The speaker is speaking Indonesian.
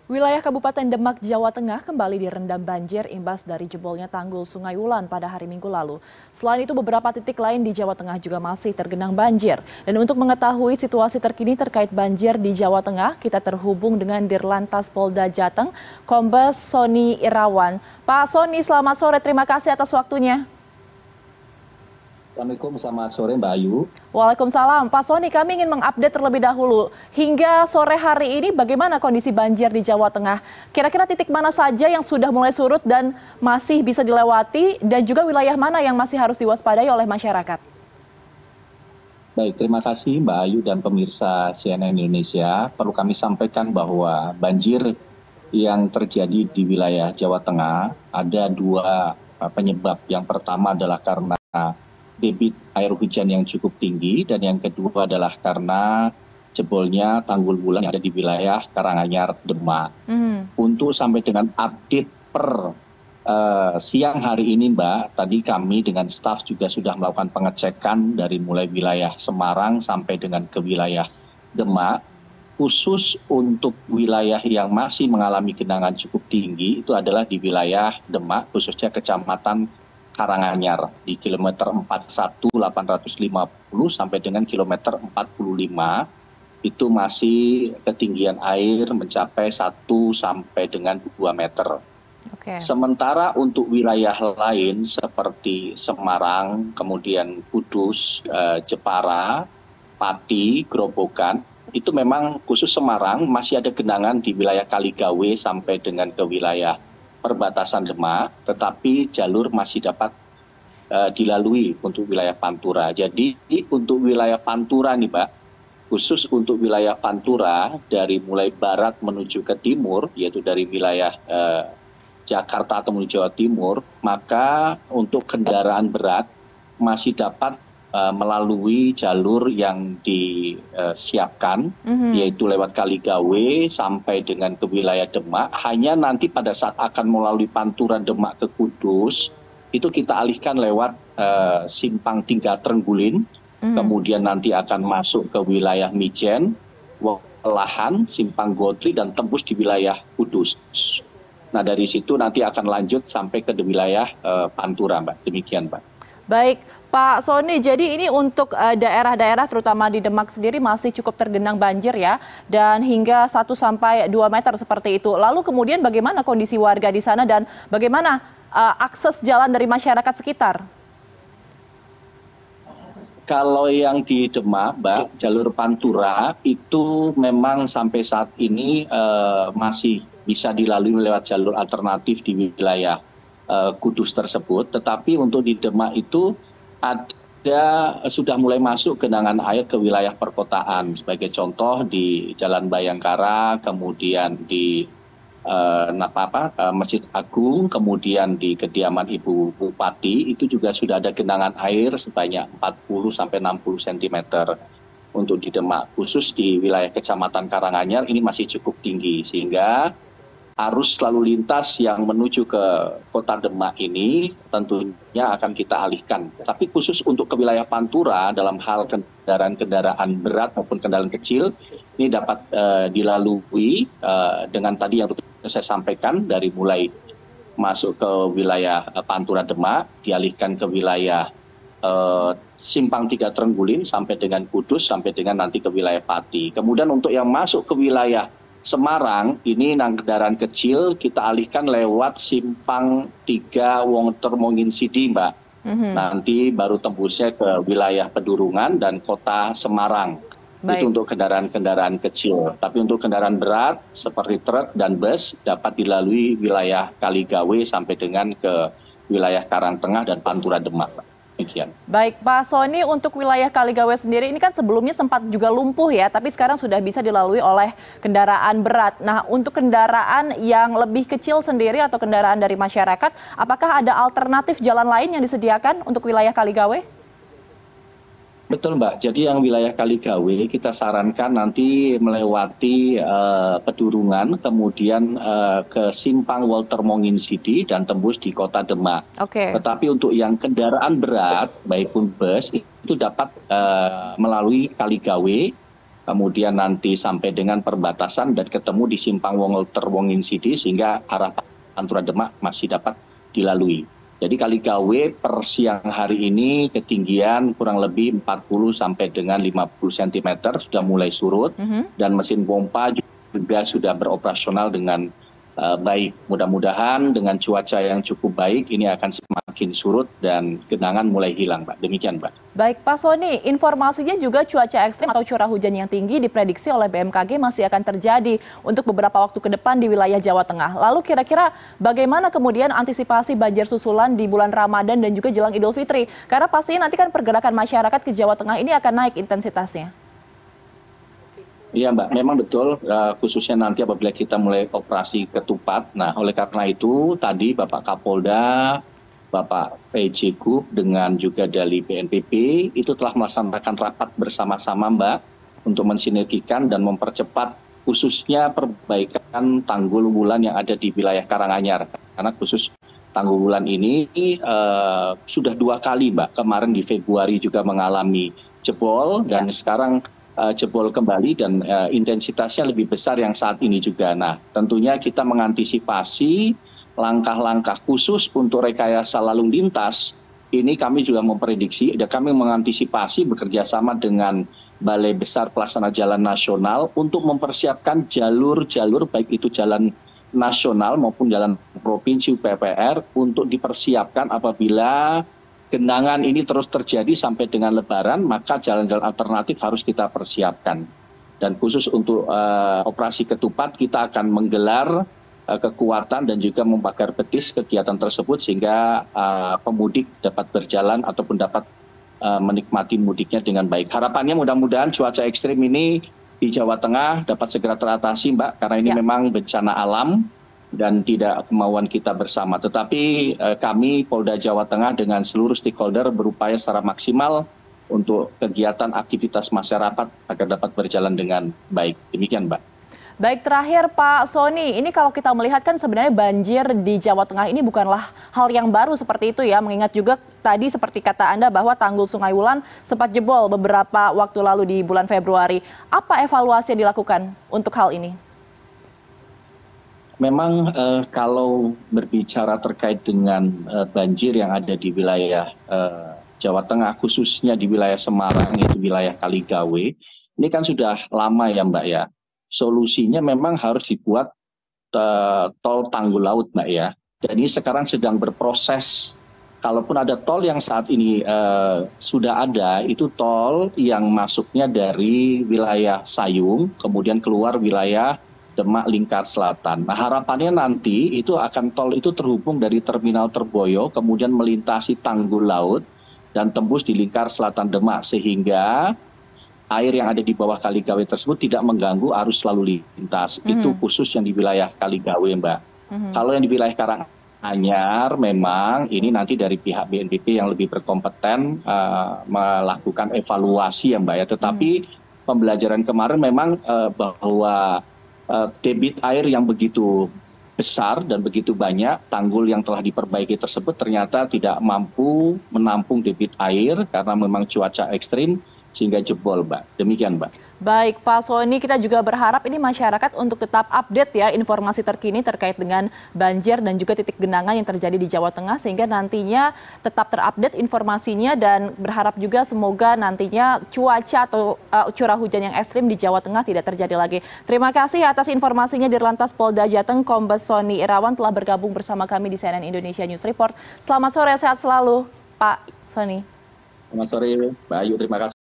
Wilayah Kabupaten Demak, Jawa Tengah kembali direndam banjir imbas dari jebolnya tanggul Sungai Wulan pada hari Minggu lalu. Selain itu, beberapa titik lain di Jawa Tengah juga masih tergenang banjir. Dan untuk mengetahui situasi terkini terkait banjir di Jawa Tengah, kita terhubung dengan Dirlantas Polda Jateng, Kombes Sony Irawan. Pak Sony, selamat sore. Terima kasih atas waktunya. Assalamualaikum, selamat sore Mbak Ayu. Waalaikumsalam. Pak Sony, kami ingin mengupdate terlebih dahulu. Hingga sore hari ini bagaimana kondisi banjir di Jawa Tengah? Kira-kira titik mana saja yang sudah mulai surut dan masih bisa dilewati, dan juga wilayah mana yang masih harus diwaspadai oleh masyarakat? Baik, terima kasih Mbak Ayu dan pemirsa CNN Indonesia. Perlu kami sampaikan bahwa banjir yang terjadi di wilayah Jawa Tengah ada dua penyebab. Yang pertama adalah karena debit air hujan yang cukup tinggi, dan yang kedua adalah karena jebolnya tanggul Wulan yang ada di wilayah Karanganyar, Demak. Untuk sampai dengan update per siang hari ini Mbak, tadi kami dengan staf juga sudah melakukan pengecekan dari mulai wilayah Semarang sampai dengan ke wilayah Demak. Khusus untuk wilayah yang masih mengalami genangan cukup tinggi itu adalah di wilayah Demak, khususnya Kecamatan Karanganyar di kilometer 41.850 sampai dengan kilometer 45 itu masih ketinggian air mencapai 1 sampai dengan 2 meter. Sementara untuk wilayah lain seperti Semarang, kemudian Kudus, Jepara, Pati, Grobogan, itu memang khusus Semarang masih ada genangan di wilayah Kaligawe sampai dengan ke wilayah perbatasan Demak, tetapi jalur masih dapat dilalui untuk wilayah Pantura. Jadi untuk wilayah Pantura nih Mbak, khusus untuk wilayah Pantura dari mulai barat menuju ke timur, yaitu dari wilayah Jakarta atau menuju Jawa Timur, maka untuk kendaraan berat masih dapat melalui jalur yang disiapkan, yaitu lewat Kaligawe sampai dengan ke wilayah Demak. Hanya nanti pada saat akan melalui Pantura Demak ke Kudus, itu kita alihkan lewat Simpang 3 Trenggulin, kemudian nanti akan masuk ke wilayah Mijen, Welahan, Simpang Gotri, dan tembus di wilayah Kudus. Nah dari situ nanti akan lanjut sampai ke wilayah Pantura Mbak, demikian Mbak. Baik, Pak Sony, jadi ini untuk daerah-daerah terutama di Demak sendiri masih cukup tergenang banjir ya, dan hingga 1 sampai 2 meter seperti itu. Lalu kemudian bagaimana kondisi warga di sana dan bagaimana akses jalan dari masyarakat sekitar? Kalau yang di Demak, Mbak, jalur Pantura itu memang sampai saat ini masih bisa dilalui lewat jalur alternatif di wilayah Kudus tersebut, tetapi untuk di Demak itu sudah mulai masuk genangan air ke wilayah perkotaan. Sebagai contoh di Jalan Bayangkara, kemudian di Masjid Agung, kemudian di kediaman Ibu Bupati itu juga sudah ada genangan air sebanyak 40 sampai 60 cm. Untuk di Demak, khusus di wilayah Kecamatan Karanganyar ini masih cukup tinggi, sehingga arus lalu lintas yang menuju ke kota Demak ini tentunya akan kita alihkan. Tapi khusus untuk ke wilayah Pantura dalam hal kendaraan-kendaraan berat maupun kendaraan kecil ini dapat dilalui dengan tadi yang saya sampaikan, dari mulai masuk ke wilayah Pantura Demak, dialihkan ke wilayah Simpang 3 Trenggulin sampai dengan Kudus, sampai dengan nanti ke wilayah Pati. Kemudian untuk yang masuk ke wilayah Semarang, ini kendaraan kecil kita alihkan lewat Simpang 3 Wontermongin Sidi, Mbak. Nanti baru tembusnya ke wilayah Pedurungan dan kota Semarang. Baik. Itu untuk kendaraan-kendaraan kecil. Tapi untuk kendaraan berat seperti truk dan bus dapat dilalui wilayah Kaligawe sampai dengan ke wilayah Karangtengah dan Pantura Demak. Demikian. Baik, Pak Sony, untuk wilayah Kaligawe sendiri ini kan sebelumnya sempat juga lumpuh ya, tapi sekarang sudah bisa dilalui oleh kendaraan berat. Nah, untuk kendaraan yang lebih kecil sendiri atau kendaraan dari masyarakat, apakah ada alternatif jalan lain yang disediakan untuk wilayah Kaligawe? Betul Mbak, jadi yang wilayah Kaligawe kita sarankan nanti melewati Pedurungan, kemudian ke Simpang Wontermongin Sidi dan tembus di kota Demak. Tetapi untuk yang kendaraan berat, baik pun bus, itu dapat melalui Kaligawe, kemudian nanti sampai dengan perbatasan dan ketemu di Simpang Wongol Terwongin Sidi sehingga arah Pantura Demak masih dapat dilalui. Jadi Kaligawe per siang hari ini ketinggian kurang lebih 40 sampai dengan 50 cm sudah mulai surut dan mesin pompa juga sudah beroperasional dengan baik. Mudah-mudahan dengan cuaca yang cukup baik ini akan semakin surut dan genangan mulai hilang, Mbak. Demikian, Mbak. Baik, Pak Sony, informasinya juga cuaca ekstrim atau curah hujan yang tinggi diprediksi oleh BMKG masih akan terjadi untuk beberapa waktu ke depan di wilayah Jawa Tengah. Lalu kira-kira bagaimana kemudian antisipasi banjir susulan di bulan Ramadan dan juga jelang Idul Fitri? Karena pastinya nanti kan pergerakan masyarakat ke Jawa Tengah ini akan naik intensitasnya. Iya Mbak, memang betul khususnya nanti apabila kita mulai operasi ketupat. Nah oleh karena itu tadi Bapak Kapolda, Bapak PJ Gub dengan juga dari BNPB itu telah melaksanakan rapat bersama-sama Mbak untuk mensinergikan dan mempercepat khususnya perbaikan tanggul wulan yang ada di wilayah Karanganyar. Karena khusus tanggul wulan ini sudah 2 kali Mbak, kemarin di Februari juga mengalami jebol dan sekarang jebol kembali dan intensitasnya lebih besar yang saat ini juga. Nah tentunya kita mengantisipasi langkah-langkah khusus untuk rekayasa lalu lintas. Ini kami juga memprediksi dan kami mengantisipasi bekerja sama dengan Balai Besar Pelaksana Jalan Nasional untuk mempersiapkan jalur-jalur baik itu jalan nasional maupun jalan provinsi UPPR untuk dipersiapkan apabila genangan ini terus terjadi sampai dengan Lebaran, maka jalan-jalan alternatif harus kita persiapkan. Dan khusus untuk operasi ketupat, kita akan menggelar kekuatan dan juga membakar betis kegiatan tersebut sehingga pemudik dapat berjalan ataupun dapat menikmati mudiknya dengan baik. Harapannya mudah-mudahan cuaca ekstrim ini di Jawa Tengah dapat segera teratasi, Mbak, karena ini memang bencana alam dan tidak kemauan kita bersama. Tetapi kami Polda Jawa Tengah dengan seluruh stakeholder berupaya secara maksimal untuk kegiatan aktivitas masyarakat agar dapat berjalan dengan baik. Demikian, Mbak. Baik, terakhir Pak Sony, ini kalau kita melihat kan sebenarnya banjir di Jawa Tengah ini bukanlah hal yang baru seperti itu ya, mengingat juga tadi seperti kata Anda bahwa tanggul Sungai Wulan sempat jebol beberapa waktu lalu di bulan Februari. Apa evaluasi yang dilakukan untuk hal ini? Memang kalau berbicara terkait dengan banjir yang ada di wilayah Jawa Tengah, khususnya di wilayah Semarang, yaitu wilayah Kaligawe, ini kan sudah lama ya Mbak ya. Solusinya memang harus dibuat tol Tanggul Laut Mbak ya. Dan ini sekarang sedang berproses. Kalaupun ada tol yang saat ini sudah ada, itu tol yang masuknya dari wilayah Sayung, kemudian keluar wilayah Demak Lingkar Selatan. Nah harapannya nanti itu akan tol itu terhubung dari Terminal Terboyo, kemudian melintasi Tanggul Laut dan tembus di Lingkar Selatan Demak sehingga air yang ada di bawah Kaligawe tersebut tidak mengganggu arus lalu lintas. Itu khusus yang di wilayah Kaligawe, Mbak. Kalau yang di wilayah Karanganyar memang ini nanti dari pihak BNPB yang lebih berkompeten melakukan evaluasi ya Mbak ya. Tetapi pembelajaran kemarin memang bahwa debit air yang begitu besar dan begitu banyak, tanggul yang telah diperbaiki tersebut ternyata tidak mampu menampung debit air karena memang cuaca ekstrim sehingga jebol, Mbak. Demikian, Mbak. Baik, Pak Sony, kita juga berharap ini masyarakat untuk tetap update ya informasi terkini terkait dengan banjir dan juga titik genangan yang terjadi di Jawa Tengah sehingga nantinya tetap terupdate informasinya dan berharap juga semoga nantinya cuaca atau curah hujan yang ekstrim di Jawa Tengah tidak terjadi lagi. Terima kasih atas informasinya Dirlantas Polda Jateng, Kombes Sony Irawan telah bergabung bersama kami di CNN Indonesia News Report. Selamat sore, sehat selalu, Pak Sony. Selamat sore, Mbak Ayu. Terima kasih.